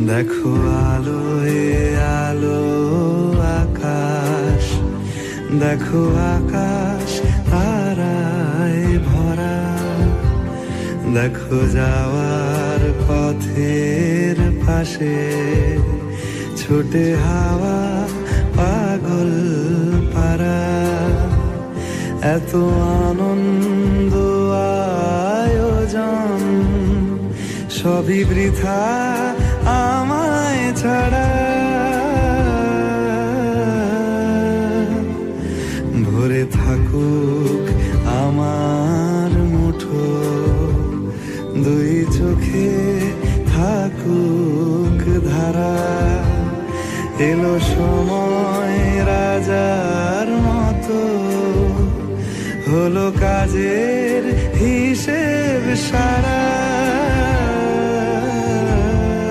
দেখো আলোয় আলো আকাশ, দেখো আকাশ তারায় ভরা, দেখো যাওয়ার পথের পাশে ছোটে হাওয়া পাগল পারা। এত আনন্দ আয়োজন সবই বৃথা আমায় ছাড়া। ভরে থাকুক আমার মুঠো, দুই চোখে থাকুক ধারা। এলো সময় রাজার মতো, হলো কাজের হিসেব সারা।